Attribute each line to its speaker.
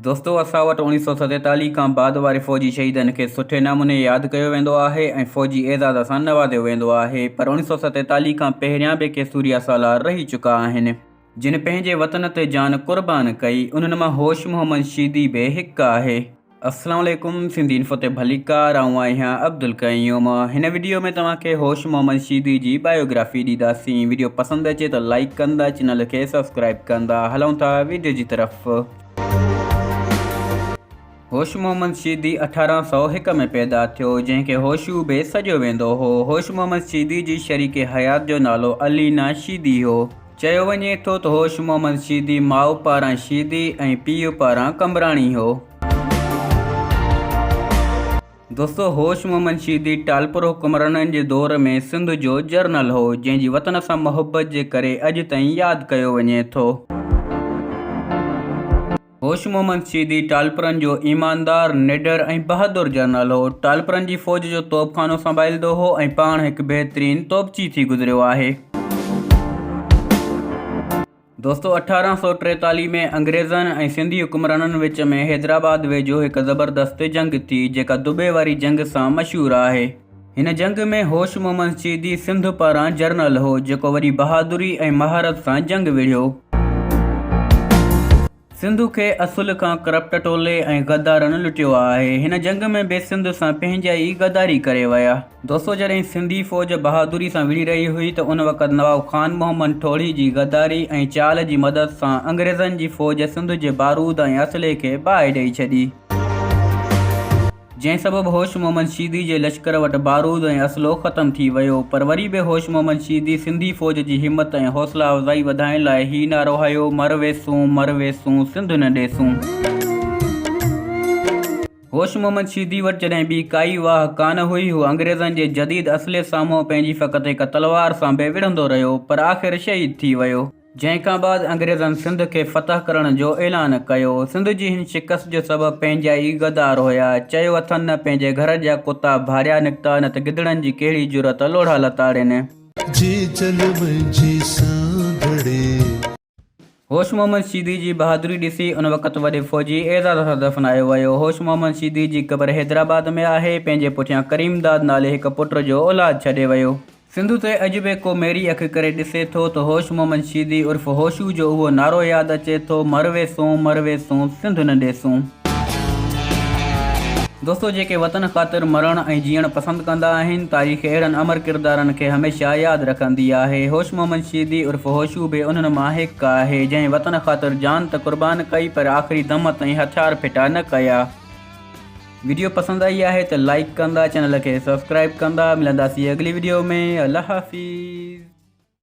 Speaker 1: दोस्तों असां वटि 1947 खां बाद वारे फ़ौजी शहीदनि खे सुठे नमूने यादि कयो वेंदो आहे ऐं फ़ौजी एज़ाज़ सां नवाज़ियो वेंदो आहे। पर 1947 खां पहिरियां बि के सूरिया सालार रही चुका आहिनि जिन पंहिंजे वतन ते जान क़ुर्बान कई। उन्हनि मां होश मोहम्मद शीदी बि हिकु आहे। अस्सलाम वालेकुम, सिंधी इन्फो ते भलीकार, आऊं आहियां अब्दुल क़यूम। हिन वीडियो में तव्हांखे होश मोहम्मद शीदी जी बायोग्राफी ॾींदासीं। वीडियो पसंदि अचे त लाइक कंदा, चैनल खे सब्सक्राइब कंदा। हलूं था वीडियो जी तरफ़। होश मोहम्मद शीदी 1801 में पैदा थियो, जंहिंखे होशू बि सॾियो वेंदो हो। होश मोहम्मद शीदी जी शरीक हयात जो नालो अलीना शीदी हो। चयो वञे थो त होश मोहम्मद शीदी माउ पारां शीदी ऐं पीउ पारां कमराणी हो। दोस्तों होश मोहम्मद शीदी टालपुर हुक्मराननि जे दौर में सिंध जो जर्नल हो, जंहिंजी वतन सां मुहबत जे करे अॼु ताईं यादि कयो वञे थो। होश मोहम्मद शीदी टालपुरनि जो ईमानदार, निडर ऐं बहादुर जनरल हो। टालपुरनि जी फ़ौज जो तोपखानो संभालींदो हो ऐं पाण हिकु बहितरीन तोपची थी गुज़रियो आहे। दोस्तों 1843 में अंग्रेज़नि ऐं सिंधी हुक्मराननि विच में हैदराबाद वेझो हिकु ज़बरदस्त जंग थी, जेका दुबे वारी जंग सां मशहूरु आहे। हिन जंग में होश मोहम्मद शीदी सिंध पारां जर्नल हो, जेको वरी बहादुरी ऐं महारत सां जंग विढ़ियो। सिंध खे असुल खां करप्ट टोले ऐं गद्दारनि लुटियो आहे। हिन जंग में बि सिंध सां पंहिंजा ई गद्दारी करे विया। दोस्तों जॾहिं सिंधी फ़ौज बहादुरी सां विढ़ी रही हुई त उन वक़्तु नवाब ख़ान मोहम्मद ठोड़ी जी गद्दारी ऐं चाल जी मदद सां अंग्रेज़नि जी फ़ौज सिंध जे बारूद ऐं असले खे बाहि ॾेई छॾी, जंहिं सबबु होश मोहम्मद शीदी जे लश्कर वटि बारूद ऐं असलो ख़तमु थी वियो। पर वरी बि होश मोहम्मद शीदी सिंधी फ़ौज जी हिमत ऐं हौसला अफ़ज़ाई वधाइण लाइ ही नारो हयो, मर वेसूं सिंध न ॾेसूं। होश मोहम्मद शीदी वटि जॾहिं ॿी काई वाह कान हुई, हू अंग्रेज़नि जे जदीद असले साम्हूं पंहिंजी फ़क़ति हिकु तलवार सां बि विढ़ंदो रहियो, पर आख़िर शहीद थी वियो। जंहिंखां बाद अंग्रेज़नि सिंध खे फ़तह करण जो ऐलान कयो। सिंध जी हिन शिकस्त जो सबबु पंहिंजा ई गद्दार हुया। चयो अथनि न पंहिंजे घर जा कुता भारिया निकिता, न त गिदड़नि जी कहिड़ी जुरत लोढ़ा लताड़िन। होश मोहम्मद शीदी जी बहादुरी ॾिसी उन वक़्तु वॾे फ़ौजी एज़ाज़ सां दफ़नायो वियो। होश मोहम्मद शीदी जी क़बर हैदराबाद में आहे। पंहिंजे पुठियां करीमदाद नाले हिकु पुट जो औलाद छॾे वियो। सिंध ते अॼु बि को मेरी अखि करे ॾिसे थो त होश मोहम्मद शीदी उर्फ़ होशू जो उहो नारो यादि अचे थो, मर वेसूं सिंध न ॾेसूं। दोस्तों जेके वतन ख़ातिर मरण ऐं जीअण पसंदि कंदा आहिनि, तारीख़ अहिड़नि अमर किरदारनि खे हमेशह यादि रखंदी आहे। होश मोहम्मद शीदी उर्फ़ होशू बि उन्हनि मां हिकु आहे, जंहिं वतन ख़ातिर जान त क़ुर्बान कई, पर आख़िरी दम ताईं हथियार फिटा न कया। वीडियो पसंदि आई आहे त लाइक कंदा, चैनल खे सब्सक्राइब कंदा। मिलंदासीं अगली वीडियो में। अल्लाह हाफ़िज़।